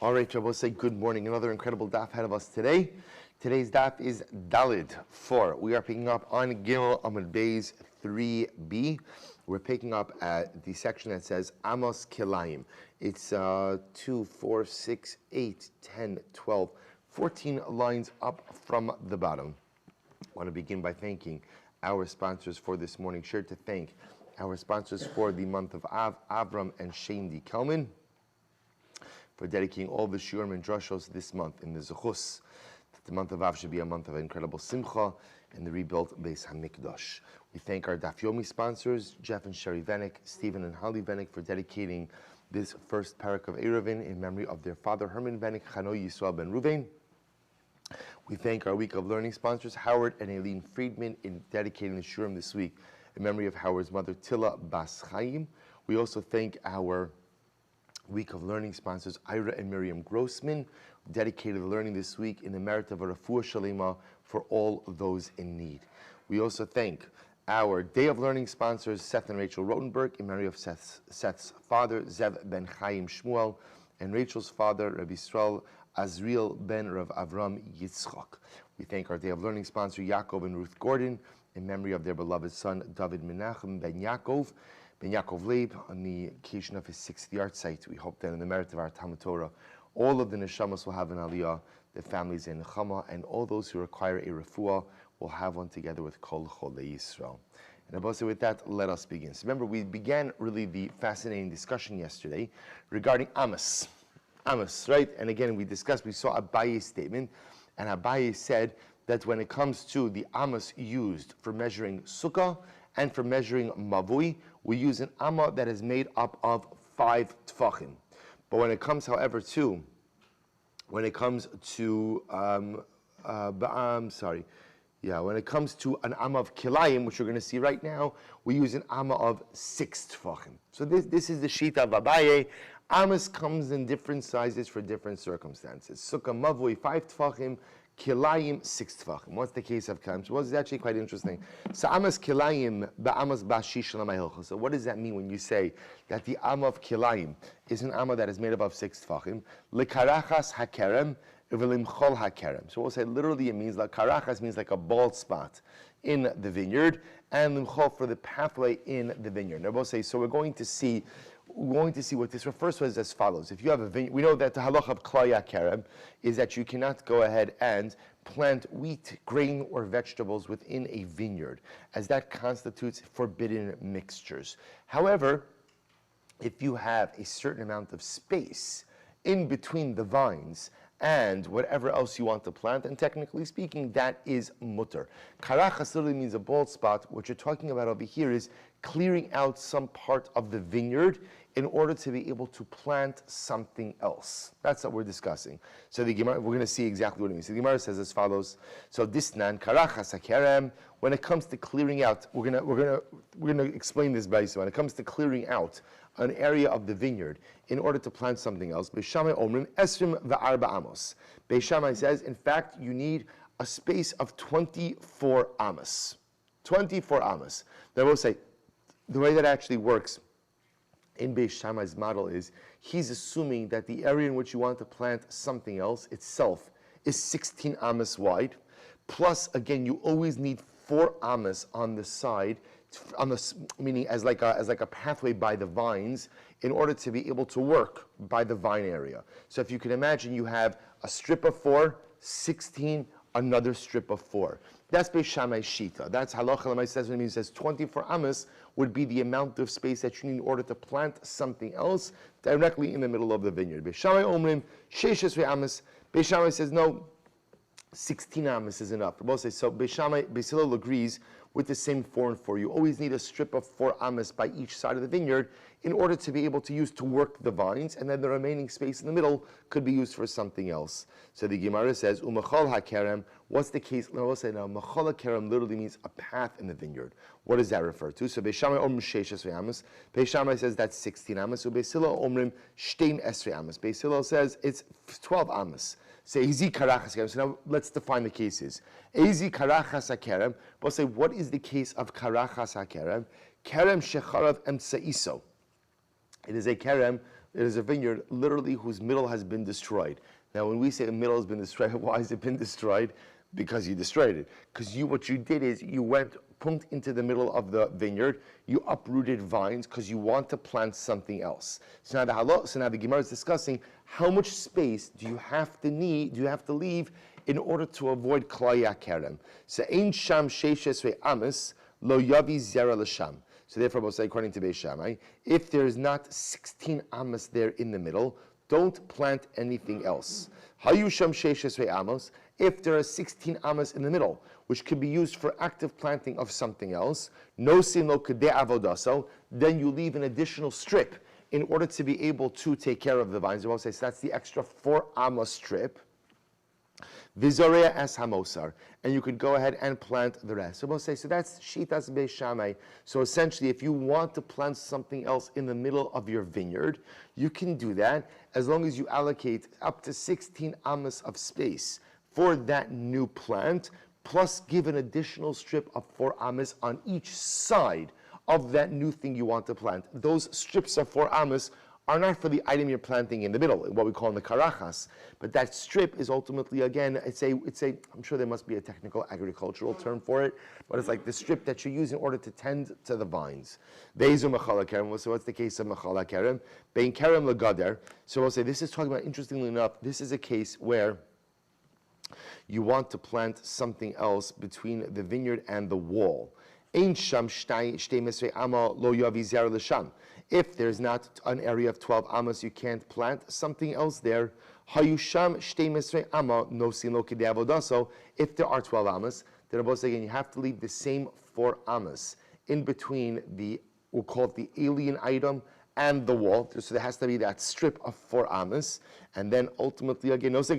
All right, Rabbi, say good morning. Another incredible daf ahead of us today. Today's daf is Dalid 4. We are picking up on Gimel Amud Beis 3b. We're picking up at the section that says Amos Kilayim. It's 2, 4, 6, 8, 10, 12, 14 lines up from the bottom. I want to begin by thanking our sponsors for this morning. Sure to thank our sponsors for the month of Av, Avram and Shane D. Kelman, for dedicating all the shiurim and drashos this month in the Zechus. The month of Av should be a month of incredible simcha and the rebuilt Beis HaMikdash. We thank our Daf Yomi sponsors, Jeff and Sherry Venick, Stephen and Holly Venick, for dedicating this first parak of Eruvin in memory of their father Herman Venick, Chano Yisrael ben Ruvain. We thank our Week of Learning sponsors, Howard and Aileen Friedman, in dedicating the shiurim this week in memory of Howard's mother, Tilla Bas Chaim. We also thank our Week of Learning sponsors, Ira and Miriam Grossman, dedicated the learning this week in the merit of a refuah shalema for all those in need. We also thank our Day of Learning sponsors, Seth and Rachel Rotenberg, in memory of Seth's father, Zev ben Chaim Shmuel, and Rachel's father, Rabbi Yisrael Azriel ben Rav Avram Yitzchak. We thank our Day of Learning sponsor, Yaakov and Ruth Gordon, in memory of their beloved son, David Menachem ben Yaakov Leib, on the occasion of his 6th yard site. We hope that in the merit of our Talmud Torah, all of the neshamas will have an aliyah, the families in Nechama, and all those who require a refuah will have one together with Kol Cholei Yisrael. And Abba, with that, let us begin. So remember, we began really the fascinating discussion yesterday regarding Amos. Amos, right? And again, we saw Abaye's statement, and Abaye said that when it comes to the Amos used for measuring sukkah and for measuring mavui, we use an amma that is made up of 5 tfachim. But when it comes, however, to when it comes to an amma of kilayim, which we're going to see right now, we use an amma of 6 tfachim. So this is the shita of Abaye. Amos comes in different sizes for different circumstances. Sukkah mavui 5 tfachim, Kilayim 6 tfachim. What's the case of kilayim? So it's actually quite interesting. So Amos kilayim ba'amas ba'shish l'mayilcha. So what does that mean when you say that the amma of kilayim is an amma that is made up of 6 tfachim? Lekarachas hakerem v'limchol hakerem. So we'll say literally it means like karachas means like a bald spot in the vineyard, and limchol for the pathway in the vineyard. Now we'll say, so we're going to see what this refers to as follows. If you have a vineyard, we know that the halach of klaya kerem is that you cannot go ahead and plant wheat, grain, or vegetables within a vineyard, as that constitutes forbidden mixtures. However, if you have a certain amount of space in between the vines and whatever else you want to plant, and technically speaking, that is mutter. Karachas literally means a bald spot. What you're talking about over here is clearing out some part of the vineyard in order to be able to plant something else. That's what we're discussing. So the Gemara, we're going to see exactly what it means. So the Gemara says as follows. So disnan karachas hakerem. When it comes to clearing out, we're going to explain this by so when it comes to clearing out an area of the vineyard in order to plant something else. Beis Shammai omrim esrim v'arba amos. Beis Shammai says, in fact, you need a space of 24 amos. 24 amos. Then we'll say, the way that actually works in Beis Shammai's model is, he's assuming that the area in which you want to plant something else itself is 16 amos wide, plus, again, you always need 4 amos on the side, meaning as like a pathway by the vines, in order to be able to work by the vine area. So if you can imagine, you have a strip of 4, 16, another strip of 4. That's Beis Shammai's shita. That's halacha l'may says when he says 24 amos would be the amount of space that you need in order to plant something else directly in the middle of the vineyard. Beis Shammai omrim sheishes amos. Beis Shammai says no, 16 amos is enough. Both say so. Beis Hillel agrees with the same 4 and 4. You always need a strip of 4 amos by each side of the vineyard in order to be able to use to work the vines, and then the remaining space in the middle could be used for something else. So the Gemara says, umachol hakerem. What's the case? No, we'll say now, machol hakerem literally means a path in the vineyard. What does that refer to? So Beis Shammai omrim sheishes amos. Beis Shammai says that's 16 amos. So Beis Hillel omrim shtein esrei amos. Beis Hillel says it's 12 amos. Say Ezi karachas hakerem. So now let's define the cases. Ezi karachas hakerem. We'll say what is the case of karachas hakerem? Kerem shecharav emtsaiso. It is a kerem It is a vineyard literally whose middle has been destroyed. Now, when we say the middle has been destroyed, why has it been destroyed? Because you destroyed it. Because what you did is you went pumped into the middle of the vineyard, you uprooted vines because you want to plant something else. So now the Gemara is discussing how much space do you have to leave in order to avoid klaya kerem. So ein sham sheishes amas lo yavi zera l'sham. So therefore, we'll say according to Beis Shammai, if there is not 16 amas there in the middle, don't plant anything else. Hayu sham sheishes amos. If there are 16 amas in the middle, which could be used for active planting of something else, no sin lo kedei avodaso, then you leave an additional strip in order to be able to take care of the vines. We'll say so that's the extra 4 amma strip. Vizorea as hamosar, and you could go ahead and plant the rest. So we'll say, so that's shitas Beis Shammai. So essentially, if you want to plant something else in the middle of your vineyard, you can do that as long as you allocate up to 16 amas of space for that new plant, plus give an additional strip of 4 amas on each side of that new thing you want to plant. Those strips of 4 amas are not for the item you're planting in the middle, what we call in the karachas, but that strip is ultimately, again, I'm sure there must be a technical agricultural term for it, but it's like the strip that you use in order to tend to the vines. So what's the case of machala kerem? Bein kerem legader. So we'll say, this is talking about, interestingly enough, this is a case where you want to plant something else between the vineyard and the wall. If there's not an area of 12 amas, you can't plant something else there. If there are 12 amas, then Rabbi again, you have to leave the same 4 amas in between we'll call it the alien item and the wall. So there has to be that strip of 4 amas, and then ultimately again, so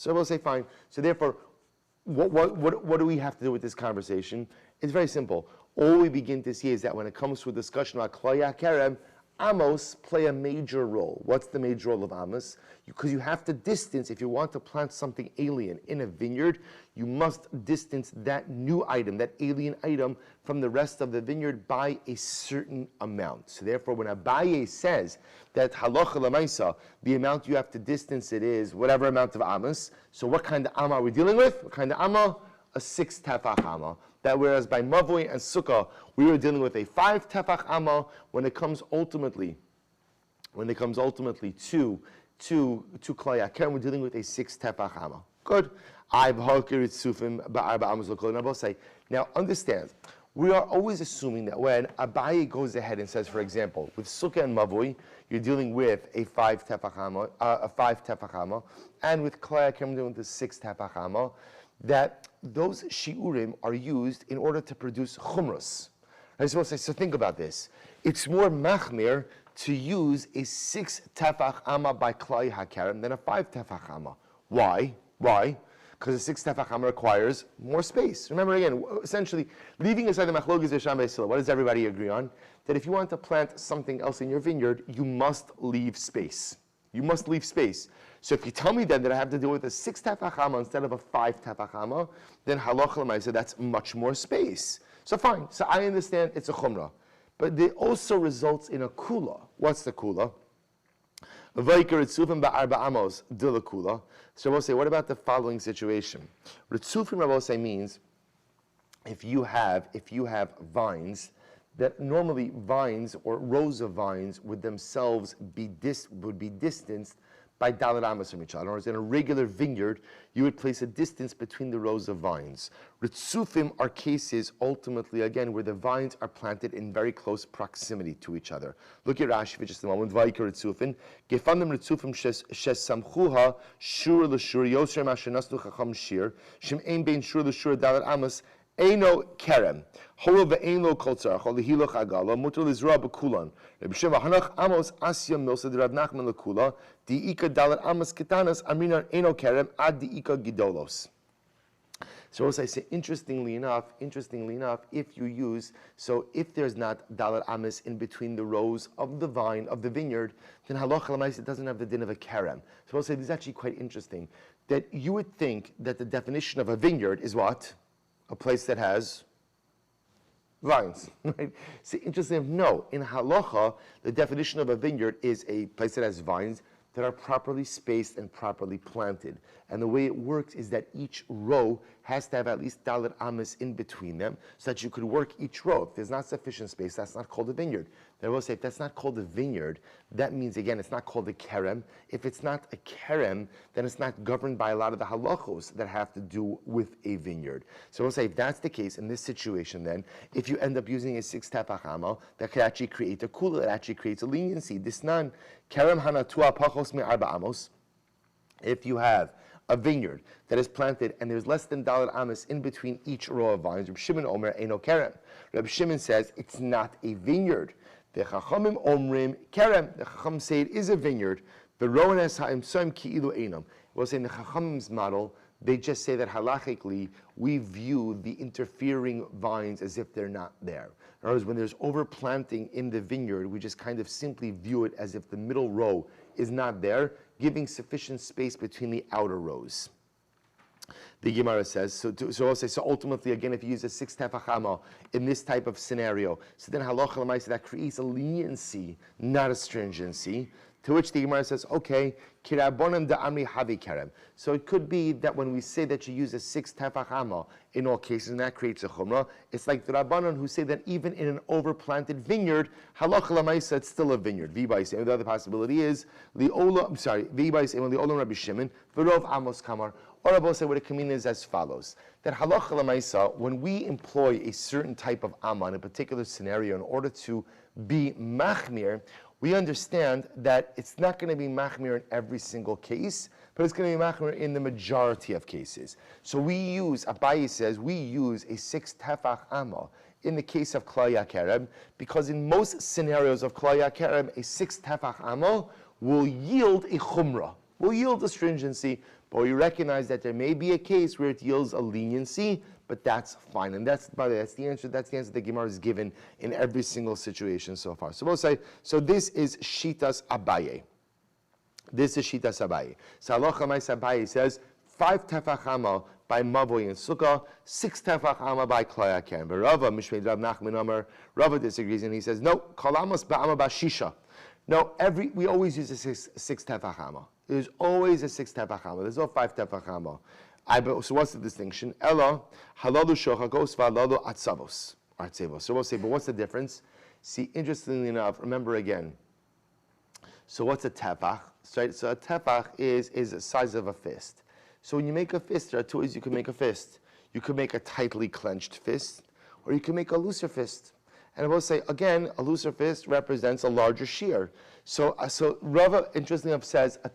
we'll say fine. So therefore, what do we have to do with this conversation? It's very simple. All we begin to see is that when it comes to a discussion about klaya kerem, amos play a major role. What's the major role of amos? Because you have to distance, if you want to plant something alien in a vineyard, you must distance that new item, that alien item, from the rest of the vineyard by a certain amount. So therefore, when Abaye says that halacha l'maisa, the amount you have to distance it is whatever amount of amos. So what kind of amma are we dealing with? What kind of amma? A 6 tefach amma. That whereas by Mavoi and Sukkah, we were dealing with a 5 tefach amma, when it comes ultimately to klaya kerem, we're dealing with a 6 tefach amma. Good. Now understand, we are always assuming that when Abaye goes ahead and says, for example, with Sukkah and Mavoi, you're dealing with a 5 tefach amma, and with klaya kerem, we're dealing with a 6 tefach amma, that those shiurim are used in order to produce chumros. So think about this. It's more machmir to use a 6 tefach amma by klai hakerem than a 5 tefach amma. Why? Because a 6 tefach amma requires more space. Remember again, essentially, leaving aside the machlokes v'sham v'sila, what does everybody agree on? That if you want to plant something else in your vineyard, you must leave space. You must leave space. So if you tell me then that I have to deal with a 6 tefach amma instead of a 5 tefach amma, then halacha l'maisa, that's much more space. So fine. So I understand it's a chumrah, but it also results in a kula. What's the kula? Vayker ritzufim ba'arba amos dila kula. So we'll say, what about the following situation? Ritzufim, I will say, means if you have vines, that normally vines or rows of vines would themselves be distanced by dalet amos from each other. In other words, in a regular vineyard, you would place a distance between the rows of vines. Ritzufim are cases, ultimately, again, where the vines are planted in very close proximity to each other. Look at Rashi for just a moment. Vayker ritzufim. Gefandim ritzufim shesamchuha shur l'shur yoser mashenasnu chacham shir shem ein bein shur l'shur dalet amos Eino kerem, holo ve'eino kol tzarach, holo hiloch agala, mutar lizra b'kulan. Reb Sheva hanach amos asya milsa de Rav Nachman l'kula, di'ika dalet amos ketanas amrinan eino kerem ad di'ika gidolos. So as I say, interestingly enough, if there's not dalet amos in between the rows of the vine, of the vineyard, then halacha l'mais, it doesn't have the din of a kerem. So I'll say, this is actually quite interesting, that you would think that the definition of a vineyard is what? A place that has vines, right? So interesting, no, in halacha, the definition of a vineyard is a place that has vines that are properly spaced and properly planted. And the way it works is that each row has to have at least dalet amas in between them so that you could work each row. If there's not sufficient space, that's not called a vineyard. They will say if that's not called a vineyard, that means again it's not called a kerem. If it's not a kerem, then it's not governed by a lot of the halachos that have to do with a vineyard. So we'll say if that's the case in this situation, then if you end up using a 6 tefach amal, that could actually create a kula, it actually creates a leniency. This non kerem hanatua pachos me arba amos. If you have a vineyard that is planted and there's less than dalet amas in between each row of vines, Reb Shimon Omer eino kerem. Reb Shimon says it's not a vineyard. The Chachamim Omrim Kerem. The Chachamim say it is a vineyard. The Roanes Ha'imsoim Ki'ilu Einam. We'll say in the Chachamim's model, they just say that halachically we view the interfering vines as if they're not there. In other words, when there's overplanting in the vineyard, we just kind of simply view it as if the middle row is not there, giving sufficient space between the outer rows. The Gemara says, so I'll say, so ultimately, again, if you use a 6 tefach amal in this type of scenario, so then halacha l'maisa, that creates a leniency, not a stringency, to which the Gemara says, okay, kirabonim da'amri havi kerem. So it could be that when we say that you use a 6 tefach amal in all cases, and that creates a chumrah, it's like the Rabbanon who say that even in an overplanted vineyard, halacha l'maisa, it's still a vineyard. V'bayis, the other possibility is, v'bayis, li'olam Rabbi Shimon, v'rov amos kamar. Or Rabbi say what it can mean is as follows: that halacha l'maisa, when we employ a certain type of amma in a particular scenario in order to be machmir, we understand that it's not going to be machmir in every single case, but it's going to be machmir in the majority of cases. So we use, Abaye says, we use a 6 tefach amma in the case of klal yakerem, because in most scenarios of klal yakerem, a 6 tefach amma will yield a chumrah, will yield a stringency. But we recognize that there may be a case where it yields a leniency, but that's fine. And that's, by the way, the answer that the Gemara is given in every single situation so far. So we'll say, so this is Shitas Abaye. This is Shitas Abaye. So Halacha Mais Abaye says, 5 tefach amal by Mavoy and Sukkah, 6 tefach amal by Klal Yakerem. But Rava, Mishmei Rav Nachman Amar, Rava disagrees and he says, no, Kol Amos ba'ama ba'shisha. No, we always use a 6 tefach amal. There's always a 6 tefach amal. There's no 5 tefach amal. So what's the distinction? Ella halalu shochagos v'halalu atzavos. So we'll say, but what's the difference? See, interestingly enough, remember again. So what's a tefach? Right? So a tefach is the size of a fist. So when you make a fist, there are 2 ways you can make a fist. You could make a tightly clenched fist, or you can make a looser fist. And I will say, again, a looser fist represents a larger shear. So Rava, interestingly enough, says, an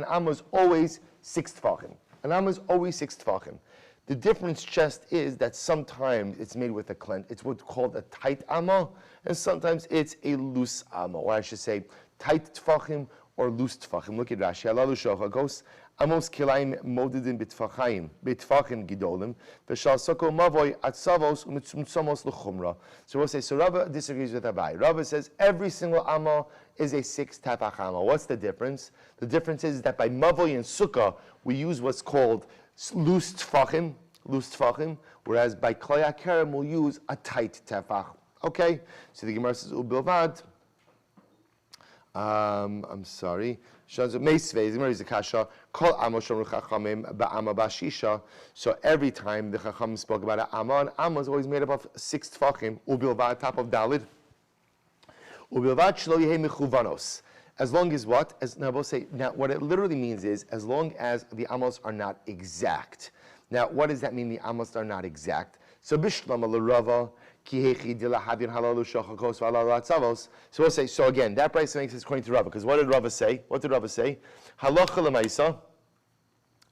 amma is always 6 tefachim. An amma is always 6 tefachim. The difference just is that sometimes it's made with a clench. It's what's called a tight amma, and sometimes it's a loose amma, or I should say, tight tefachim or loose tefachim. Look at Rashi. Halalu shochagos. Amos kilayim modedin bitfachim gidolim v'shal soko mavoy atzavos u'mitzumtzamos l'chumra. So we'll say, so Rava disagrees with Abai. Rava says every single amal is a 6 tefach amal. What's the difference? The difference is that by mavoy and sukkah we use what's called loose tefachim, whereas by klal yakerem we'll use a tight tefach. Okay, so the Gemara says ubilvad. I'm sorry. So every time the Chacham spoke about an amma, an amma is always made up of 6 tefachim, ubilvad, top of dalid. Ubilvad shelo yehei mechuvanos. As long as what? Now what it literally means is, as long as the amos are not exact. Now, what does that mean, the amos are not exact? So bishlama l'rava. So we'll say, so again, that price makes sense according to Rava, because what did Rava say? Halacha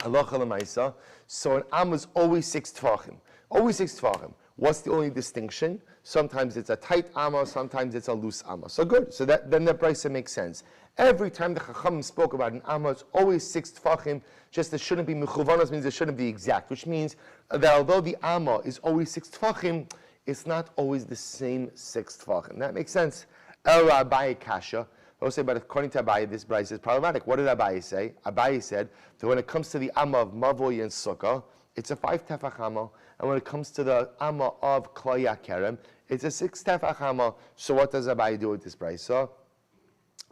l'maisa. So an amma is always 6 tefachim. Always 6 tefachim. What's the only distinction? Sometimes it's a tight amma, sometimes it's a loose amma. So good. So then the price makes sense. Every time the Chacham spoke about an amma, it's always 6 tefachim. Just it shouldn't be mechuvanos, means it shouldn't be exact, which means that although the amma is always 6 tefachim, it's not always the same 6 tefachim. That makes sense. El Abaye kasha. I will say, but according to Abaye, this price is problematic. What did Abaye say? Abaye said that when it comes to the amma of mavoy and sukkah, it's a 5 tefach amma, and when it comes to the amma of klai kerem, it's a 6 tefach amma. So what does Abaye do with this brisa?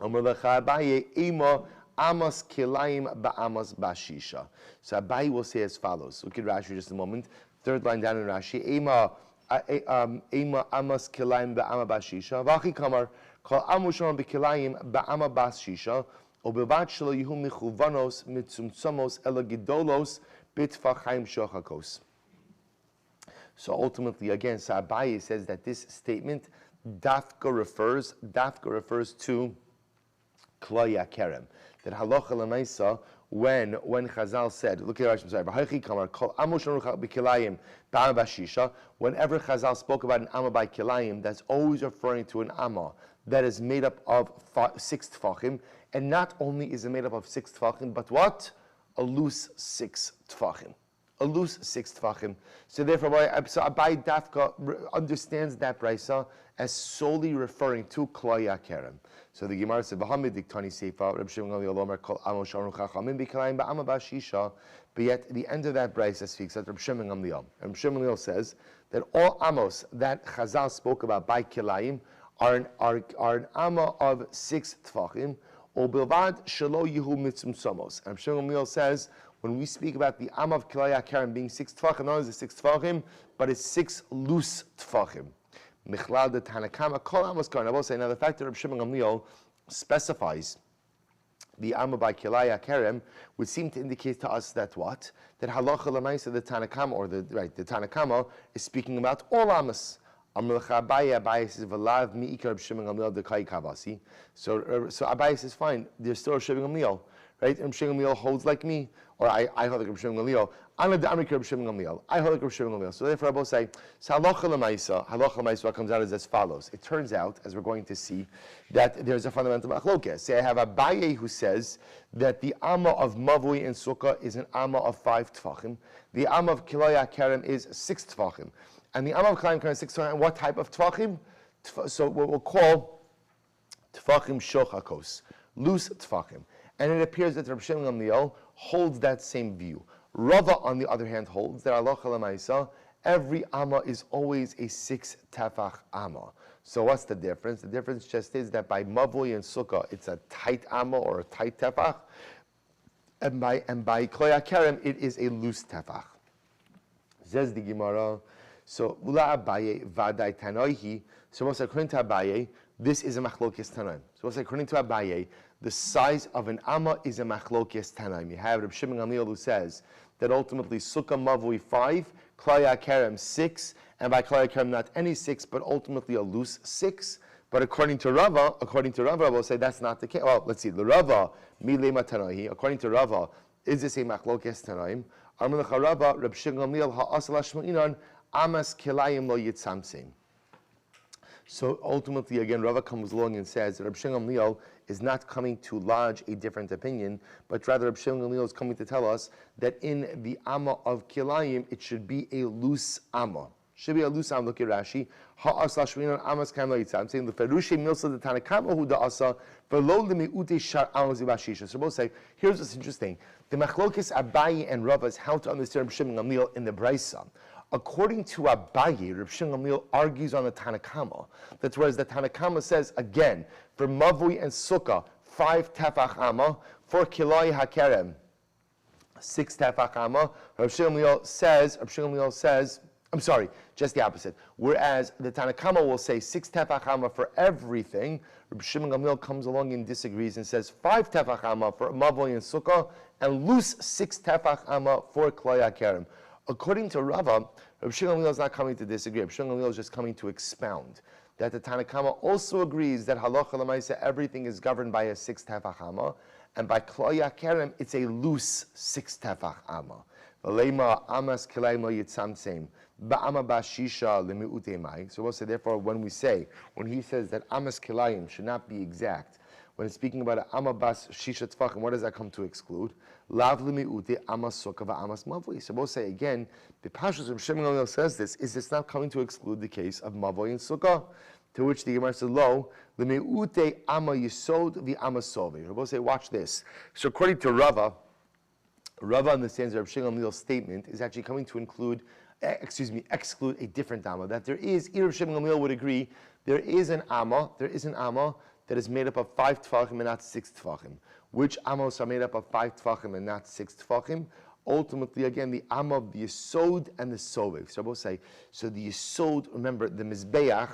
Amar lecha Abaye, ema amas kilayim ba'amas bashisha. So Abaye will say as follows. Look at Rashi just a moment. Third line down in Rashi. Ema amas kilayim ba'ama bashisha. Vachi kamar kol amushon bekilayim ba'ama bashisha. Obilvat shelo yihu michuvanos mitzumtzamos ela gidolos bitfachayim shochakos. So ultimately, again, Abaye says that this statement dafka refers to klai kerem. That halacha lemaisa, when Chazal said, look at Rashi, whenever Chazal spoke about an amma by kilayim, that's always referring to an amma that is made up of 6 tfachim, and not only is it made up of 6 tfachim, but what? A loose 6 tfachim. A loose 6 tfachim. So therefore, Abaye Dafka understands that brisa as solely referring to klai kerem. So the Gemara said, "V'hamid diktani seifa Reb Shimon Gamliel Omer kol amos sharon chachamim b'kilayim ba'ama bashisha." But yet, the end of that brisa speaks that Reb Shimon Gamliel. Reb Shimon Gamliel says that all amos that Chazal spoke about by kilayim are an amma of 6 tfachim, or bilvad shelo yihu mitzumtzamos. And Reb Shimon Gamliel says, when we speak about the amma of klai kerem being 6 tfachim, not only is it 6 tfachim, but it's 6 loose tfachim. Michlal de Tanakama kol amos kain. I will say now the fact that Reb Shimon Gamliel specifies the amma by klai kerem would seem to indicate to us that what? That halacha lemaisa the Tanakama, or the Tanakama is speaking about all ammas. Amar lecha Abaye says v'lav mi'ikar Reb Shimon Gamliel dekai kavasi. So Abaye says fine, there's still Reb Shimon Gamliel, right? Reb Shimon Gamliel holds like me, or I hold like Reb Shimon Gamliel. Ana de'amrik Reb Shimon Gamliel. I hold like Reb Shimon Gamliel. So therefore I will say, so halacha lemaisa, what comes out is as follows. It turns out, as we're going to see, that there's a fundamental machlokes. Say I have Abaye who says that the amma of mavui and sukkah is an amma of 5 tfachim. The amma of kilaya kerem is 6 tfachim. And the amma of kilayim kerem is 6 tfachim. And what type of tfachim? So what we'll call tfachim shochakos, loose tfachim. And it appears that Reb Shimon Gamliel holds that same view. Rava, on the other hand, holds that halacha lemaisa, every amma is always a 6 tefach amma. So what's the difference? The difference just is that by mavui and sukkah, it's a tight amma or a tight tefach, and by klai kerem, it is a loose tefach. Says the Gemara. So ula Abaye vaday tanoihi. So what's according to Abaye? This is a machlokes tanaim. So what's according to Abaye? The size of an amma is a machlokes tanaim. You have Reb Shimon Gamliel who says that ultimately sukkah mavui 5, klai kerem 6, and by klai kerem not any 6, but ultimately a loose 6. But according to Rava, I will say that's not the case. Well, let's see. The Rava milema tanoihi. According to Rava, is this a machlokes tanaim? Amar lecha Rava Reb Shimon Gamliel ha'asal hashma'inan amas kilayim lo yitzamsim. So ultimately, again, Rava comes along and says that Reb Shimon Gamliel is not coming to lodge a different opinion, but rather Reb Shimon Gamliel is coming to tell us that in the amma of kilayim, it should be a loose amma. Should be a loose amma. Look at Rashi. Ha'asal shminon amas kam lo yitzam. I'm saying the ferushe milsa the tanakama hu da'asa v'lo l'mi'ute shar amas bashisha. So both say, here's what's interesting. The machlokes Abaye and Rava is how to understand Reb Shimon Gamliel in the brisa. According to Abaye, Reb Shimon Gamliel argues on the Tanakama. That's whereas the Tanakama says, again, for Mavui and Sukkah, 5 tefach amma, for Kilai HaKerem, 6 tefach amma. Reb Shimon Gamliel says, I'm sorry, just the opposite. Whereas the Tanakama will say 6 tefach amma for everything, Reb Shimon Gamliel comes along and disagrees and says 5 tefach amma for Mavui and Sukkah, and loose 6 tefach amma for Kilai HaKerem. According to Rava, Reb Shimon Gamliel is not coming to disagree. Reb Shimon Gamliel is just coming to expound that the Tanakama also agrees that halacha lemaisa everything is governed by a 6 tefach amma, and by klai kerem it's a loose 6 tefach amma. V'leima amas kilayim lo yitzamtzem ba'ama bashisha lemi'ute mai. So we'll say therefore when he says that amas kilayim should not be exact, when it's speaking about an amma bas shisha tefachim, what does that come to exclude? Lav lemi'ute amas sukkah va'amas mavui. So we'll say again, the Pashtus of Shimon Gamliel says this, is this not coming to exclude the case of mavui and sukkah? To which the Gemara says, lo, lemi'ute amma yisod v'ama sove. We'll say, watch this. So according to Rava, Rava understands that Reb Shimon Gamliel's statement is actually coming to exclude a different Amma. That there is, Reb Shimon Gamliel would agree, there is an Amma that is made up of 5 Tfachim and not 6 Tfachim. Which Amos are made up of 5 Tfachim and not 6 Tfachim? Ultimately, again, the Amma of the Yesod and the Sovev. So I will say, so the Yesod, remember, the Mizbeach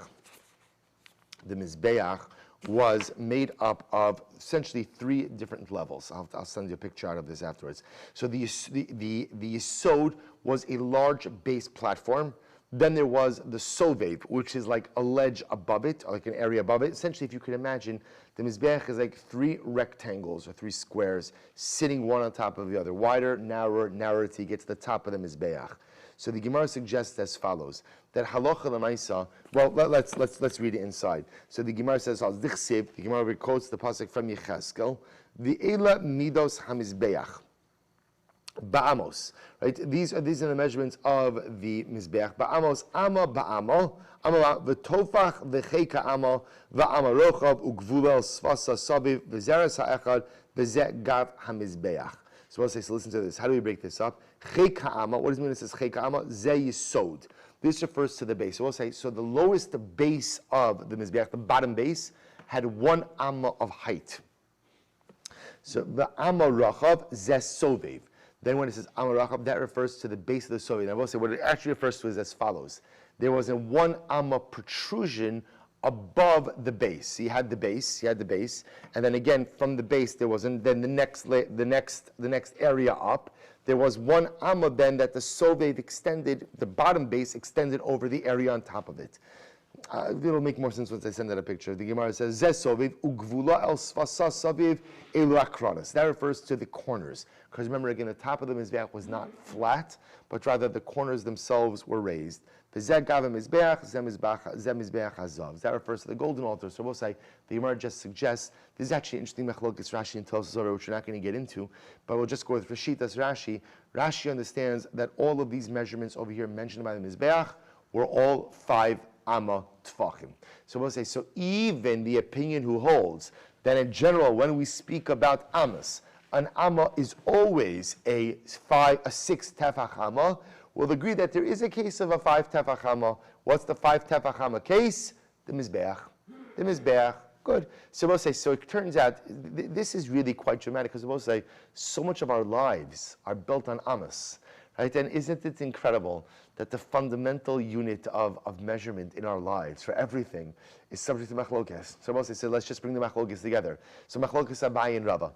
was made up of essentially 3 different levels. I'll send you a picture out of this afterwards. So the Yesod was a large base platform. Then there was the Sovev, which is like a ledge above it, or like an area above it. Essentially, if you could imagine, the Mizbeach is like 3 rectangles or 3 squares sitting one on top of the other. Wider, narrower till you get to the top of the Mizbeach. So the Gemara suggests as follows, that halacha l'maisa, well, let's read it inside. So the Gemara says, the Gemara quotes the pasuk from Yecheskel, V'ela midos hamizbeach. Ba'amos, right? These are the measurements of the Mizbeach. Ba'amos, Amma ba'amo, Amma v'tofach v'cheika Amma, v'Amma rochav, u'gvulel svasa sabiv, v'zeres ha'echad, v'zeh gav hamizbeach. So we'll say, so listen to this. How do we break this up? Cheika Amma, what does it mean when it says Cheika Amma? Zeh yisod. This refers to the base. So we'll say, so the lowest base of the Mizbeach, the bottom base, had 1 Amma of height. So the Amma rochav, zeh sovev. Then when it says Amma Rachab, that refers to the base of the Soviet. And I will say what it actually refers to is as follows. There was a 1 Amma protrusion above the base. So you had the base, and then again from the base there was, and then the next area up, there was 1 Amma then that the Soviet extended, the bottom base extended over the area on top of it. It'll make more sense once I send out a picture. The Gemara says, Zeh soviv ugvula el svasa saviv elu akranas. That refers to the corners. Because remember again, the top of the Mizbeach was not flat, but rather the corners themselves were raised. V'zeh gavim Mizbeach, zeh Mizbeach hazav. That refers to the golden altar. So we'll say, the Gemara just suggests, this is actually interesting Mechlokes Rashi and Tosafot, which we're not going to get into, but we'll just go with Rashitas Rashi. Rashi understands that all of these measurements over here mentioned by the Mizbeach were all 5 Amma Tfachim. So we'll say, so even the opinion who holds that in general, when we speak about Ammas, an Amma is always a 6 Tefach Amma, will agree that there is a case of a 5 Tefach Amma. What's the 5 Tefach Amma case? The Mizbeach. The Mizbeach. Good. So we'll say, so it turns out, this is really quite dramatic, because we'll say, so much of our lives are built on Ammas. Right? And isn't it incredible that the fundamental unit of measurement in our lives for everything is subject to machlokes? So we'll say, so let's just bring the machlokes together. So machlokes Abaye and Rava,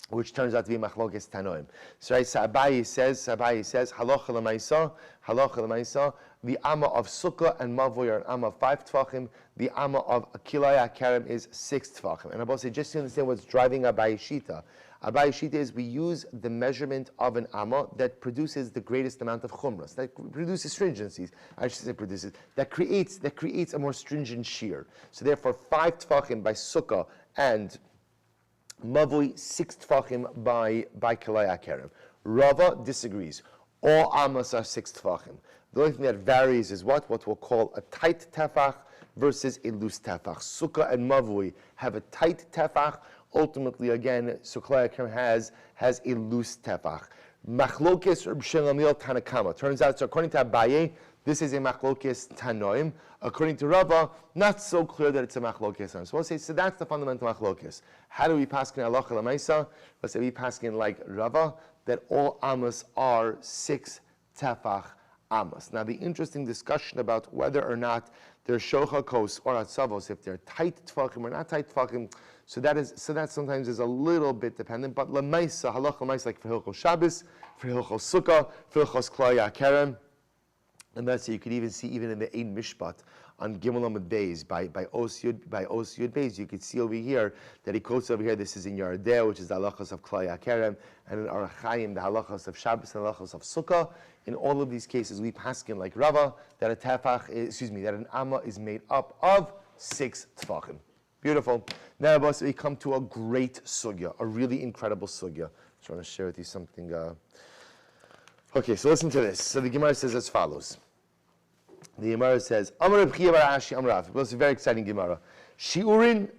which turns out to be machlokes Tanoim. So right, so Abaye says, halacha l'maisa, the Amma of Sukkah and Mavoi are an Amma of 5 Tfachim, the Amma of Akilaya Kerem is 6 Tfachim. And I will say, just to understand what's driving Abaye Shita, Abaye Shita is we use the measurement of an Amma that produces the greatest amount of chumras, that produces stringencies, I should say produces, that creates a more stringent shear. So therefore 5 Tfachim by Sukkah and Mavoi 6 Tfachim by Kilaya Kerem. Rava disagrees. All Ammas are 6 Tfachim. The only thing that varies is what we'll call a tight tefach versus a loose tefach. Sukkah and Mavui have a tight tefach. Ultimately, again, Sukkah Kerem has a loose tefach. Machlokes Reb Shimon Gamliel Tanakama. Turns out, so according to Abaye, this is a machlokes Tanoim. According to Rava, not so clear that it's a machlokes Tanoim. So we'll say, so that's the fundamental machlokes. How do we paskin halacha l'maisa? Let's say we paskin like Rava, that all Ammas are 6 tefach Ammas. Now, the interesting discussion about whether or not they're shochakos or atzavos, if they're tight tefachim or not tight tefachim, so that sometimes is a little bit dependent. But l'maisa, halacha l'maisa, like for Hilchos Shabbos, for Hilchos Sukkah, for Hilchos Klaya Kerem, and that's, so you could even see even in the Ein Mishpat on Gimel Amud Beis by Os Yud Beis, you could see over here that he quotes over here. This is in Yardeh, which is the halachos of Klaya Kerem, and in Orach Chaim, the halachos of Shabbos and the halachos of Sukkah. In all of these cases, we paskin like Rava that a tefach, that an Amma is made up of 6 tefachim. Beautiful. Now, boss, we come to a great sugya, a really incredible sugya. I want to share with you something. Okay, so listen to this. So the Gemara says as follows. The Gemara says, Amar Reb Chiya bar Ashi Amar Rav. Well, it's a very exciting Gemara. Shiurin,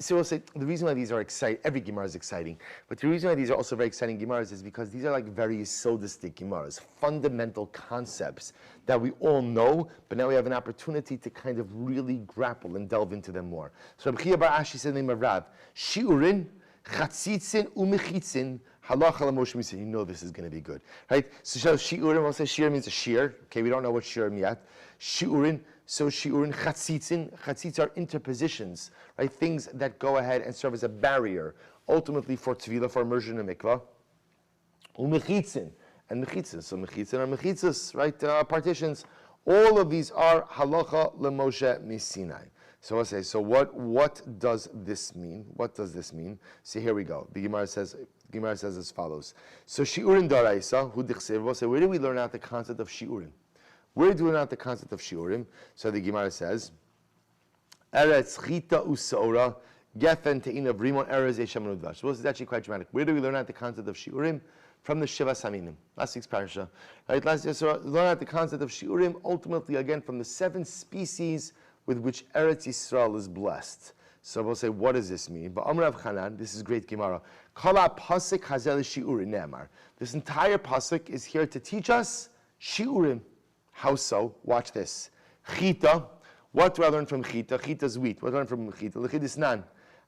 so we'll say the reason why these are exciting, every Gemara is exciting, but the reason why these are also very exciting Gemaras is because these are like very sodistic Gemaras, fundamental concepts that we all know, but now we have an opportunity to kind of really grapple and delve into them more. So Rabbi Chia bar Ashi said in the name of Rav, Shiurin, Chatzitzin, Umechitzin, Halacha l'Moshe Mitzin. You know this is going to be good, right? So Shiurin, we'll say Shir means a shear. Okay, we don't know what Shir means yet. Shiurin. So shiurin chatzitzin. Chatzitz are interpositions, right? Things that go ahead and serve as a barrier, ultimately for tefillah, for immersion in mikvah. Umechitzin and mechitzas. So mechitzin are mechitzas, right? Partitions. All of these are halacha l'Moshe misinai. So I'll say. So what does this mean? What does this mean? So here we go. The Gemara says as follows. So shiurin daraisa hu dichsev. We'll say, where do we learn out the concept of shiurin? Where do we learn out the concept of shiurim? So the Gemara says, Eretz chita usaora gefen te'ina v'rimon erez eshaman udvash. So this is actually quite dramatic. Where do we learn out the concept of shiurim? From the Shiva Saminim. Last week's parasha. Right? Last year, so learn out the concept of shiurim, ultimately again from the 7 species with which Eretz Yisrael is blessed. So we'll say, what does this mean? But Amr Rav Chanan, this is great Gemara. Kala pasuk hazel shiurim ne'amar. This entire pasuk is here to teach us shiurim. How so? Watch this. Chita. What do I learn from chita? Chita is wheat. What do I learn from chita? Lechidis nan.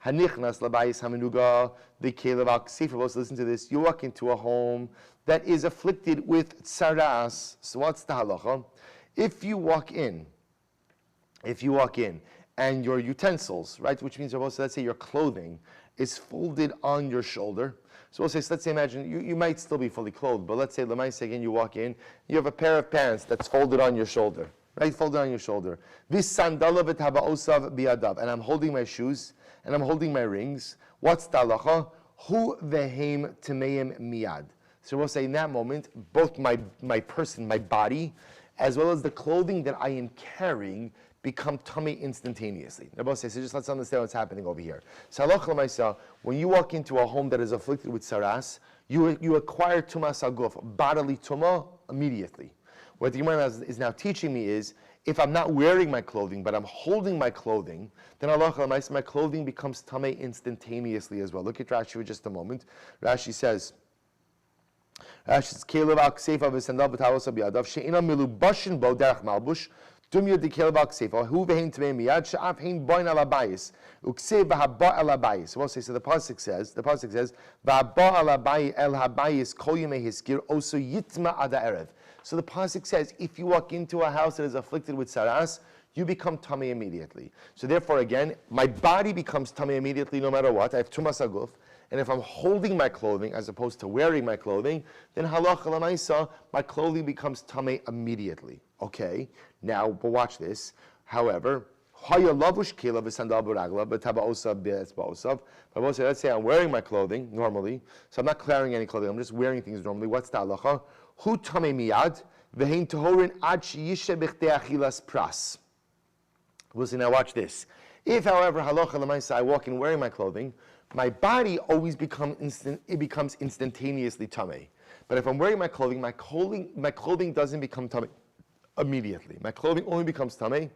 Hanichnas labayis hamenuga. The kelev al kseifa. Listen to this. You walk into a home that is afflicted with tsaras. So what's the halacha? If you walk in, and your utensils, right, which means let's say your clothing is folded on your shoulder. So we'll say, so let's say, imagine, you might still be fully clothed, but let's say, again, you walk in, you have a pair of pants that's folded on your shoulder, right? Folded on your shoulder. This sandala v'taba osav biadav, and I'm holding my shoes, and I'm holding my rings. What's the halacha? Hu vehem temeim miyad. So we'll say, in that moment, both my person, my body, as well as the clothing that I am carrying, become tummy instantaneously. Rabbi says, so just let's understand what's happening over here. So when you walk into a home that is afflicted with saras, you acquire tumas aguf, bodily tumah, immediately. What the Gemara is now teaching me is, if I'm not wearing my clothing, but I'm holding my clothing, then my clothing becomes tummy instantaneously as well. Look at Rashi for just a moment. Rashi says, Kelev al kseifa v'sandal b'tavos b'yadav she'ina milubashin bo derech malbush dumya dekelev al kseifa hu v'hein tmei miyad she'af hein boin al abayis uksev v'haba al abayis. We'll say, so the pasuk says v'haba al abayis el habayis kol yemei hiskir oso yitma ada erev. So the pasuk says, if you walk into a house that is afflicted with saras, you become tummy immediately. So therefore, again, my body becomes tummy immediately no matter what. I have tumas aguf. And if I'm holding my clothing as opposed to wearing my clothing, then halacha l'maisa, my clothing becomes tamei immediately. Okay, now, but watch this. However, let's say I'm wearing my clothing normally, so I'm not clearing any clothing, I'm just wearing things normally. What's the halacha? Hu tamei miyad, v'hein tohorin ad sheyishe b'chtei achilas pras. We'll see, now watch this. If, however, halacha l'maisa, I walk in wearing my clothing, my body always becomes instantaneously tamei. But if I'm wearing my clothing doesn't become tamei immediately. My clothing only becomes tamei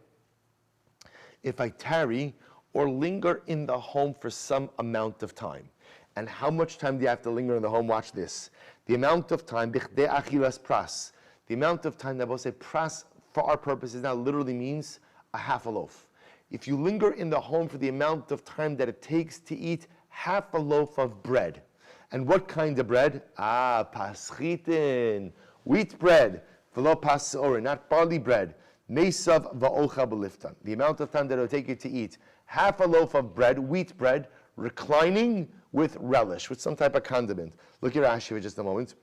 if I tarry or linger in the home for some amount of time. And how much time do you have to linger in the home? Watch this. The amount of time, bichdei achilas pras. The amount of time that we'll say pras for our purposes now literally means a half a loaf. If you linger in the home for the amount of time that it takes to eat half a loaf of bread. And what kind of bread? Paschitin, wheat bread, v'lo pasorin, not barley bread. Mesav va'olcha b'liftan. The amount of time that it will take you to eat half a loaf of bread, wheat bread, reclining with relish, with some type of condiment. Look at Rashi for just a moment.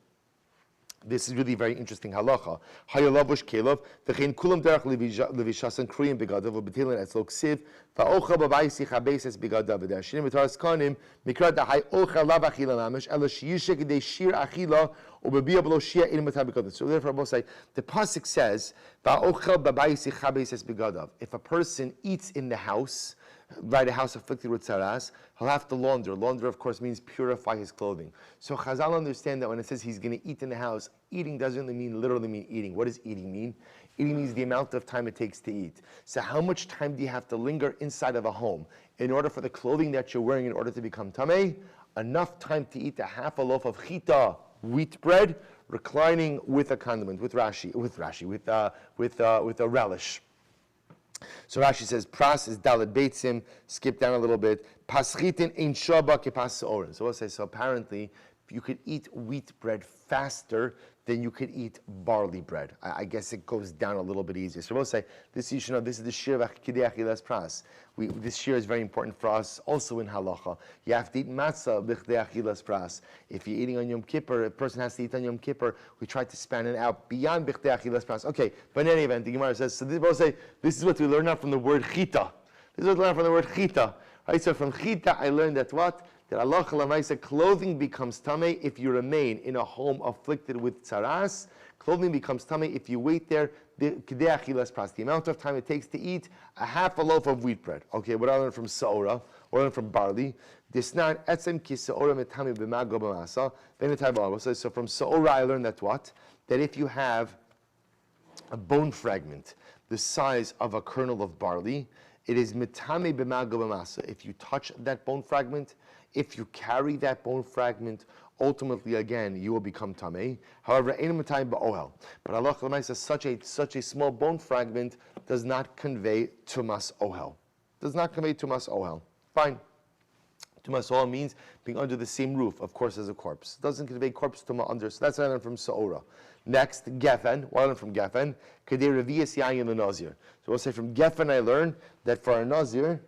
This is really very interesting halacha. Hayalavush kelev v'chein kulam derech levishasan kriyim begadav v'betilin etzlo ksiv va'ocha b'bayis yichabeses begadav v'dashinim v'taras kanim mikra da'hay ocha lav achila namish ela shiyishek dei shir achila u'bebiyah b'lo shia in matab begadav. So therefore, I will say the pasuk says va'ocha b'bayis yichabeses begadav. If a person eats in the house, right, a house afflicted with tzaras, he'll have to launder. Launder, of course, means purify his clothing. So Chazal understand that when it says he's going to eat in the house, eating doesn't literally mean eating. What does eating mean? Eating means the amount of time it takes to eat. So how much time do you have to linger inside of a home in order for the clothing that you're wearing in order to become tameh? Enough time to eat a half a loaf of chita, wheat bread, reclining with a condiment, with a relish. So Rashi says, pras is daled beitzim, skip down a little bit. Paschitin ein shaba ke pas oren. So we'll say, so apparently, you could eat wheat bread faster than you could eat barley bread. I guess it goes down a little bit easier. So we'll say, this you should know, this is the shir of kidei achilas pras. This shir is very important for us, also in halacha. You have to eat matzah b'chdei achilas pras. If you're eating on Yom Kippur, a person has to eat on Yom Kippur. We try to span it out beyond b'chdei achilas pras. Okay, but in any event, the Gemara says, so we'll say, this is what we learn now from the word chita. This is what we learn from the word chita. Right, so from chita, I learned that what? That Allah Lamaisa, clothing becomes tameh if you remain in a home afflicted with tzaras. Clothing becomes tameh if you wait there, the amount of time it takes to eat a half a loaf of wheat bread. Okay, what I learned from Sa'ora, or I learned from barley. So from Sa'ora I learned that what? That if you have a bone fragment the size of a kernel of barley, it is mitame b'mago b'masa. If you touch that bone fragment, if you carry that bone fragment, ultimately again you will become tamei. However, ein mitame ba'ohel. But Allah says such a small bone fragment does not convey tumas ohel. Does not convey tumas ohel. Fine. Tumas ohel means being under the same roof, of course, as a corpse. It doesn't convey corpse tuma under. So that's what I learned from Sa'ora. Next, Geffen. What I learned from Geffen? Kedei revi'as yayin l'nazir. So we'll say from Geffen I learned that for a nazir,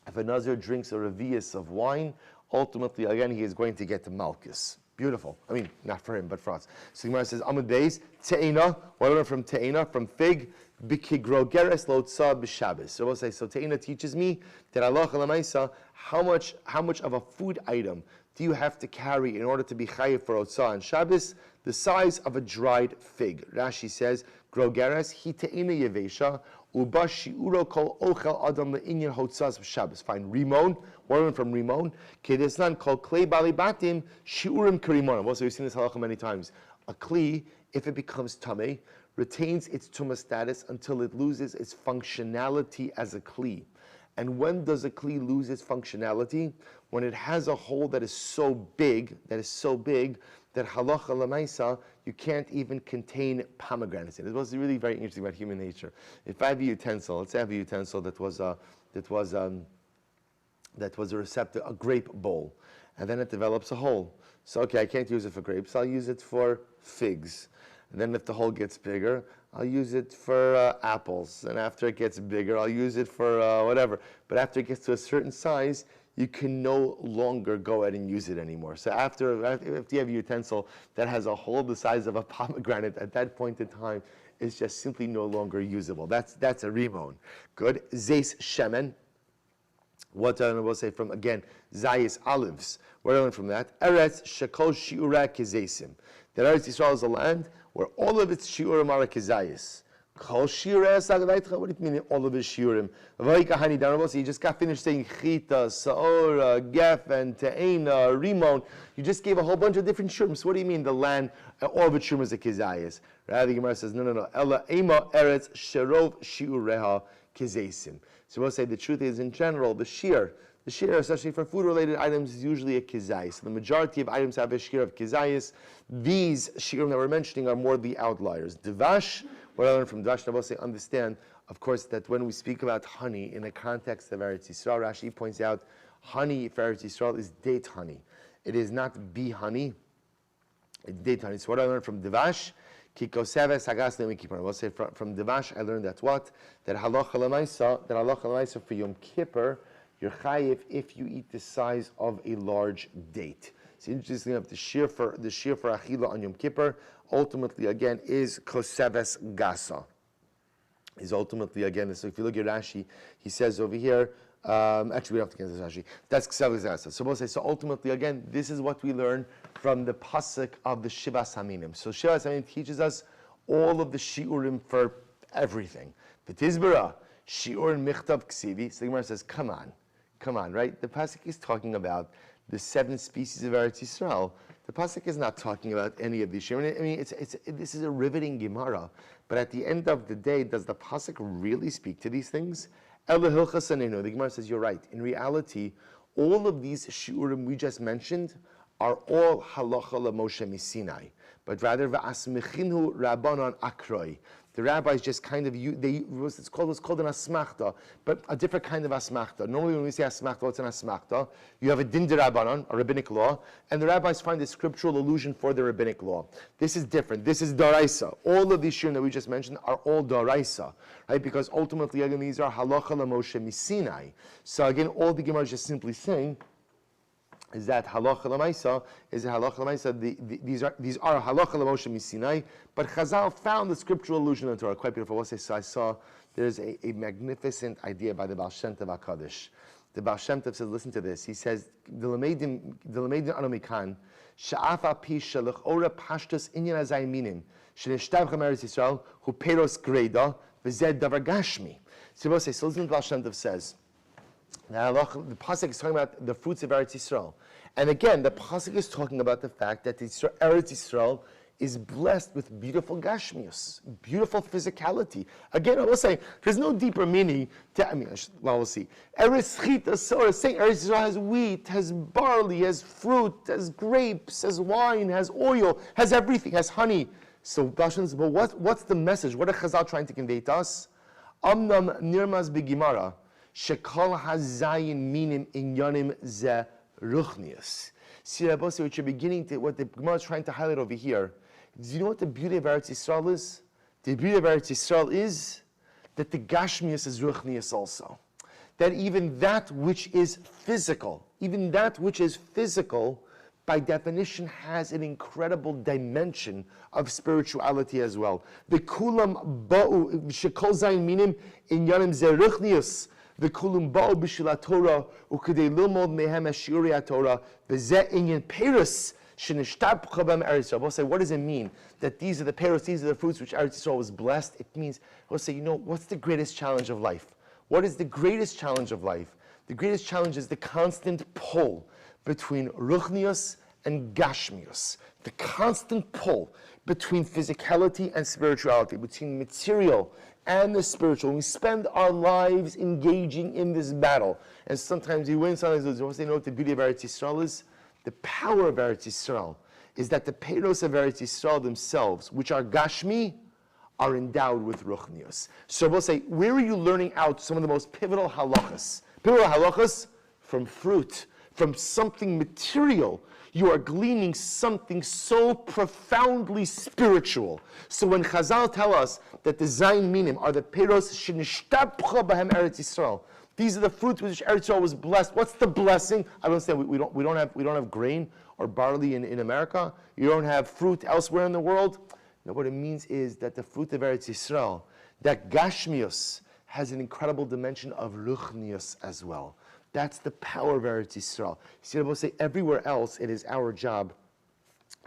if a nazir drinks a revi'as of wine, ultimately again he is going to get the malchus. Beautiful. I mean, not for him, but for us. So the Gemara says, Amud Beis, Te'ina. What I learned from Te'ina, from fig, Bikigrogeres lotza b'Shabbos. So we'll say, so Te'ina teaches me that Allah Lamaisa, how much of a food item do you have to carry in order to be chayiv for Otzah on Shabbos? The size of a dried fig. Rashi says, Grogeres hi Te'ina yevesha uba shi'uro kol ochel adam le'inyan hotzaz b'Shabbos. Fine. Rimon. One from Rimon. Kedesnan called klei balibatim shiurim karimon. Also, we've seen this halacha many times. A kli, if it becomes tameh, retains its tumah status until it loses its functionality as a kli. And when does a kli lose its functionality? When it has a hole that is so big that halacha lamaisa, you can't even contain pomegranates in it. It was really very interesting about human nature. If I have a utensil, let's say I have a utensil that was a receptacle, a grape bowl, and then it develops a hole. So okay, I can't use it for grapes, I'll use it for figs. And then if the hole gets bigger, I'll use it for apples. And after it gets bigger, I'll use it for whatever. But after it gets to a certain size, you can no longer go ahead and use it anymore. So if you have a utensil that has a hole the size of a pomegranate, at that point in time, it's just simply no longer usable. That's a rimon. Good. Zeis shemen. What I will say from, again, Zayis olives. What I learned from that? Eretz shekol shiura kezesim. That Eretz Yisrael is a land where all of its shiurim are kezayis. Kol shiurim, what do you mean all of its shiurim? You just got finished saying chita, saora, gefen, te'ena, rimon. You just gave a whole bunch of different shiurim. So what do you mean the land, all of its shiurim is a kezayis? Rather, the Gemara says, no. Ela ema eretz sherov shiureha kezesim. So we'll say the truth is, in general, the shear, especially for food-related items, is usually a kizayis. The majority of items have a shear of kizayis. These shiurim that we're mentioning are more the outliers. Devash, what I learned from Devash, I will say, understand, of course, that when we speak about honey in the context of Eretz Yisrael, Rashi points out, honey for Eretz Yisrael is date honey. It is not bee honey, it's date honey. So what I learned from Devash, I will say from Devash, I learned that what? That halacha l'maisa for Yom Kippur, you're chayiv if you eat the size of a large date. It's interesting enough, the shear for achila on Yom Kippur, ultimately again is koseves gasa. Is ultimately again, so if you look at Rashi, he says over here, actually we don't have to get this Rashi, that's koseves gasa. So we'll say, so ultimately again, this is what we learn from the pasuk of the Shivas Haminim. So Shivas Haminim teaches us all of the shiurim for everything. V'tizbara, Shiur Michtav Ksivi. So the Gemara says, come on, right? The pasuk is talking about the 7 species of Eretz Yisrael. The pasuk is not talking about any of these shiurim. I mean, this is a riveting Gemara. But at the end of the day, does the pasuk really speak to these things? The Gemara says, you're right. In reality, all of these shiurim we just mentioned are all halacha l'Moshe misinai, but rather v'asmechinu rabbanon akroi. The rabbis just kind of it's called an asmachta, but a different kind of asmachta. Normally, when we say asmachta, it's an asmachta. You have a din de rabbanon, a rabbinic law, and the rabbis find a scriptural allusion for the rabbinic law. This is different. This is daraisa. All of these shiurim that we just mentioned are all daraisa, right? Because ultimately, again, these are halacha l'Moshe misinai. So again, all the Gemara is just simply saying is that halacha l'maisa is halacha l'maisa. These are halacha l'Moshe misinai, but Chazal found the scriptural allusion in the Torah. Quite beautiful. So I saw there's a magnificent idea by the Baal Shem Tov HaKadosh. The Baal Shem Tov says, listen to this. He says, "D'lemedim anomikan she'afa pi shalach ora pashtus inyan azay minim shenishtav chameres Yisrael hu peros greda v'zed davar gashmi." So listen to what Baal Shem Tov says. Now, the pasuk is talking about the fruits of Eretz Yisrael, and again, the pasuk is talking about the fact that Eretz Yisrael is blessed with beautiful gashmius, beautiful physicality. Again, I will say there's no deeper meaning to. We'll see. Eretz Chita Sorah is saying Eretz Yisrael has wheat, has barley, has fruit, has grapes, has wine, has oil, has everything, has honey. So, but what's the message? What are Chazal trying to convey to us? Amnam nirmaz b'gimara. Shekol hazayin minim inyanim ze ruchnius. See, what you're beginning to, what the Gemara is trying to highlight over here. Do you know what the beauty of Eretz Yisrael is? The beauty of Eretz Yisrael is that the gashmius is ruchnius also. That even that which is physical, by definition has an incredible dimension of spirituality as well. The kulam ba'u shekol zayin minim inyanim ze ruchnius. The kulam ba'u b'shila Torah ukidei lilmod mehem eshuri Torah v'zeh inyan peris shenishtab chabam Eretz Yisrael. We'll say, what does it mean that these are the peris, these are the fruits which Eretz Yisrael was blessed? It means, we'll say, what's the greatest challenge of life? What is the greatest challenge of life? The greatest challenge is the constant pull between ruchnius and gashmius. The constant pull between physicality and spirituality, between material and the spiritual. We spend our lives engaging in this battle. And sometimes we win, sometimes we lose. You know what the beauty of Eretz Yisrael is? The power of Eretz Yisrael is that the peiros of Eretz Yisrael themselves, which are gashmi, are endowed with ruchnius. So we'll say, where are you learning out some of the most pivotal halachas? Pivotal halachas from fruit, from something material. You are gleaning something so profoundly spiritual. So when Chazal tell us that the Zayin Minim are the Peros Shenishtabcha Bahem Eretz Yisrael, these are the fruits with which Eretz Yisrael was blessed. What's the blessing? I don't understand. We don't have grain or barley in America. You don't have fruit elsewhere in the world. No, what it means is that the fruit of Eretz Yisrael, that Gashmius, has an incredible dimension of Ruchnius as well. That's the power of Eretz Yisrael. You see what I will say? Everywhere else, it is our job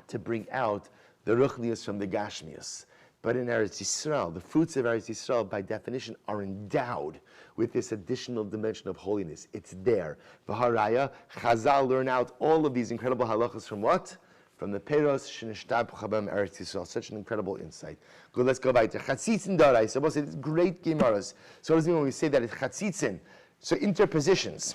to bring out the Ruchnius from the Gashmius. But in Eretz Yisrael, the fruits of Eretz Yisrael, by definition, are endowed with this additional dimension of holiness. It's there. V'haraya, Chazal learn out all of these incredible halachas from what? From the Peros Shenishtab Chabam Eretz Yisrael. Such an incredible insight. Good, let's go back to Chatzitzin Darai. So we'll say it's great Gemaras. So what does it mean when we say that it's Chatzitzin? So interpositions,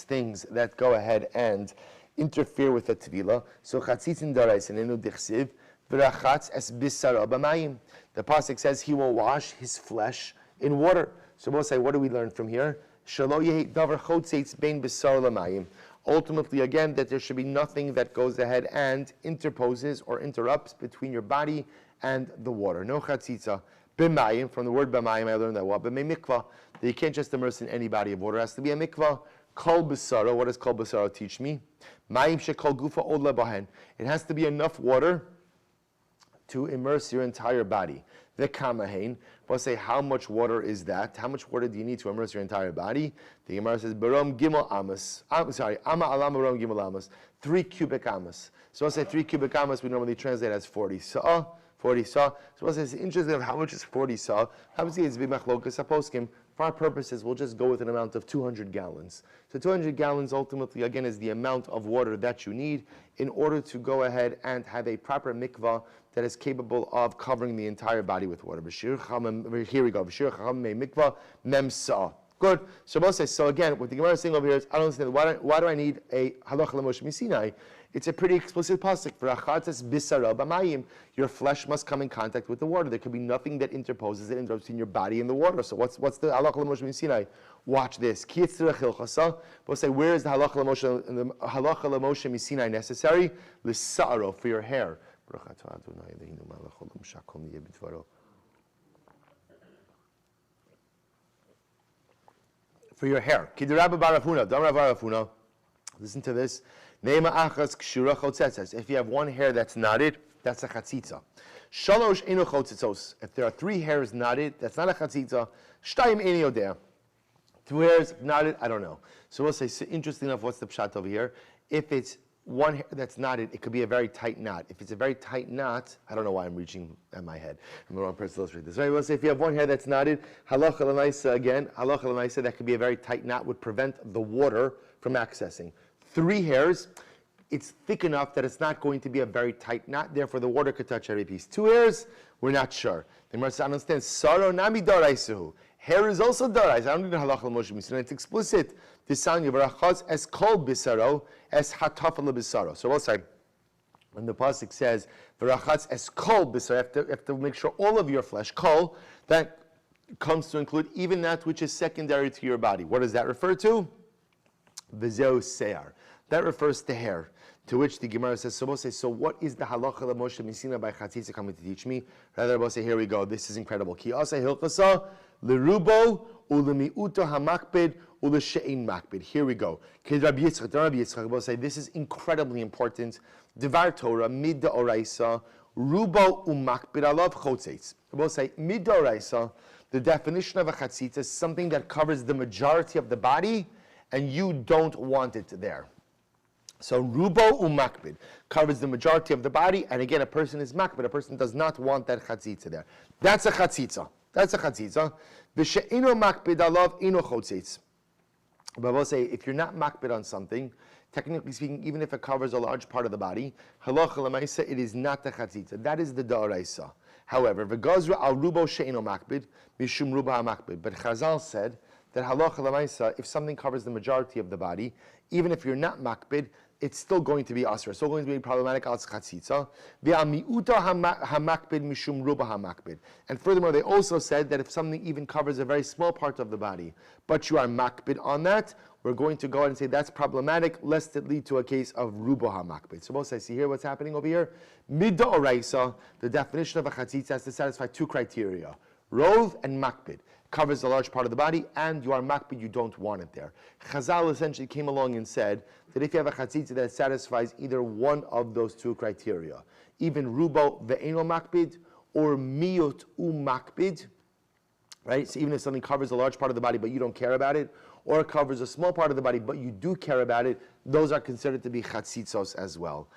things that go ahead and interfere with the tevilah. So Chatzitzin Darai Senenu Dichsiv V'rachatz es bisara b'mayim. The pasuk says he will wash his flesh in water. So we'll say, what do we learn from here? Shelo yehi davar chotzeitz bein bisar l'mayim. Ultimately, again, that there should be nothing that goes ahead and interposes or interrupts between your body and the water. No chatzitza. B'mayim, from the word b'mayim, I learned that what? B'mei mikvah, that you can't just immerse in any body of water. It has to be a mikvah. Kol b'sara, what does kol b'sara teach me? Mayim shekol gufa od lebahen. It has to be enough water to immerse your entire body. The kamahain, we'll say, how much water is that? How much water do you need to immerse your entire body? The Gemara says, Barom Gimel Amas. Ama Alam Barom Gimel Amas. 3 cubic amas. So I'll say 3 cubic amas, we normally translate as 40 sa'ah. 40 saw. So it's interesting of how much is 40 saw. Obviously, it's b'machlokas haposkim. For our purposes, we'll just go with an amount of 200 gallons. So 200 gallons ultimately, again, is the amount of water that you need in order to go ahead and have a proper mikvah that is capable of covering the entire body with water. Here we go. Mikvah mem saw. Good. So again, what the Gemara is saying over here is, I don't understand, why do I need a halacha l'Moshe Misinai? It's a pretty explicit pasuk. For achatzas bisara b'mayim, your flesh must come in contact with the water. There could be nothing that interposes it between your body and the water. So what's the halacha l'Moshe Misinai? Watch this. We'll say, where is the halacha l'Moshe Misinai necessary? L'sa'aro, for your hair. For your hair. Listen to this. If you have one hair that's knotted, that's a chatzitza. Shalosh eno chotzitzos. If there are 3 hairs knotted, that's not a chatzitza. Shtayim eni odeh. 2 hairs knotted, I don't know. So we'll say, so interesting enough, what's the pshat over here? If it's one hair that's knotted, it could be a very tight knot. If it's a very tight knot, I don't know why I'm reaching at my head. I'm the wrong person to illustrate this. Right? We'll say if you have one hair that's knotted, halacha l'maisa again, halacha l'maisa, that could be a very tight knot, would prevent the water from accessing. 3 hairs, it's thick enough that it's not going to be a very tight knot, therefore the water could touch every piece. 2 hairs, we're not sure. The Gemara understands, Saro nami daraisu. Hair is also darais. I don't need a halacha l'Moshe Misinai. It's explicit. This sound Yivarachaz as kol bisaro, as hatafal bisaro. So we'll say, when the pasuk says Varachatz as kol bisaro, you have to make sure all of your flesh, kol, that comes to include even that which is secondary to your body. What does that refer to? V'zeu se'ar. That refers to hair. To which the Gemara says, so what is the halacha l'Moshe Misinai by chatzitza coming to teach me? Rather, we'll say, here we go. This is incredible. Ki asa hilchasa l'rubo u'l'mi'uto hamakbid u'l'she'in makbid. Here we go. Ki Rabbi Yitzchak, we'll say, this is incredibly important. Devar Torah, mid da'oraisa, rubo u'makbid alav chotzeitz. We'll say, mid da'oraisa, the definition of a chatzitza is something that covers the majority of the body, and you don't want it there. So rubo umakbid covers the majority of the body, and again, a person is makbid. A person does not want that chatzitza there. That's a chatzitza. That's a chatzitza. V'she'ino makbid alav ino chotzitz. But we'll say, if you're not makbid on something, technically speaking, even if it covers a large part of the body, halacha l'maisa, it is not the chatzitza. That is the da'oraisa. However, v'gazra al rubo she'ino makbid mishum ruba hamakbid. But Chazal said that halacha l'maisa, if something covers the majority of the body, even if you're not makbid, it's still going to be asr. It's still going to be problematic al chatzitza. And furthermore, they also said that if something even covers a very small part of the body, but you are makbid on that, we're going to go ahead and say that's problematic, lest it lead to a case of rubo hamakbid. So both I see here what's happening over here. Midda oraisa, the definition of a chatzitza has to satisfy 2 criteria: rov and makbid. Covers a large part of the body, and you are makbid, you don't want it there. Chazal essentially came along and said that if you have a chatzitza that satisfies either one of those 2 criteria, even rubo ve'eno makbid or miyot makbid, right? So even if something covers a large part of the body but you don't care about it, or it covers a small part of the body but you do care about it, those are considered to be chatzitzos as well.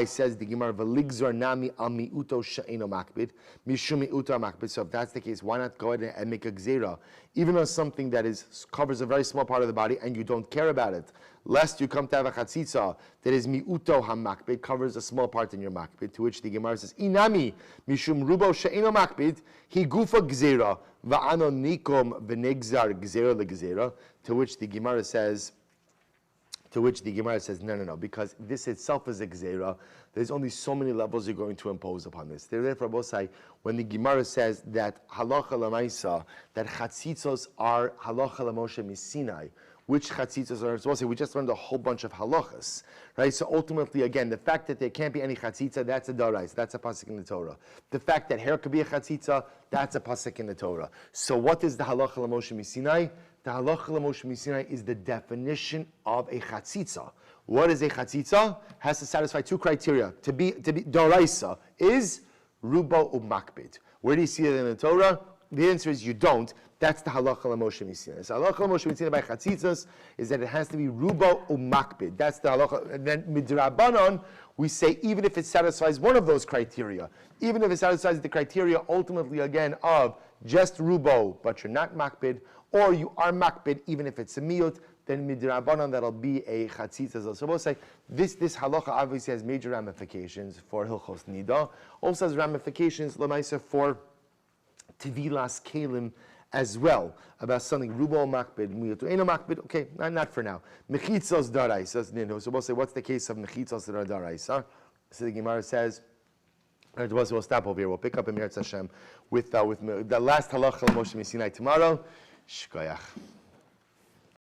Says the Gemara, v'ligzor nami al mi'uto she'eno makbid, mishum mi'uto makbid. So if that's the case, why not go ahead and make a gzeira, even on something that covers a very small part of the body and you don't care about it, lest you come to have a chatzitza that is mi'uto hamakbid, covers a small part in your makbid, to which the Gemara says, inami mishum rubo she'eno makbid, hi gufa gzeira, va'ano nikom v'negzar gzeira legzeira, to which the Gemara says, no, because this itself is a gzeira. There's only so many levels you're going to impose upon this. Therefore, both say, when the Gemara says that halacha l'maisa, that chatzitzos are halacha l'Moshe Misinai, which chatzitzos are, so we'll say, we just learned a whole bunch of halachas, right? So ultimately, again, the fact that there can't be any chatzitza, that's a darais, that's a pasuk in the Torah. The fact that hair could be a chatzitza, that's a pasuk in the Torah. So what is the halacha l'Moshe Misinai? The halacha l'Moshe Misinai is the definition of a chatzitza. What is a chatzitza? Has to satisfy 2 criteria. To be doraisa is rubo umakbid. Where do you see it in the Torah? The answer is you don't. That's the halacha l'Moshe Messina. So halacha l'Moshe Messina by chatzitzos is that it has to be rubo umakbid. That's the halacha. And then midrabanan, we say even if it satisfies one of those criteria, even if it satisfies the criteria ultimately again of just rubo, but you're not makbid, or you are makbid even if it's a miyut, then midrabanan that'll be a chatzitzos. So we'll say this halacha obviously has major ramifications for hilchos nida. Also has ramifications lemaisa for Tevilas Kalim as well, about something rubo makbid, miyutu eno makbid. Okay, not for now. Mechitzos daraisa. So we'll say, what's the case of mechitzos that are daraisa? So the Gemara says, we'll stop over here. We'll pick up in Meretz Hashem with the last halacha Moshe Sinai tomorrow. Shkoyach.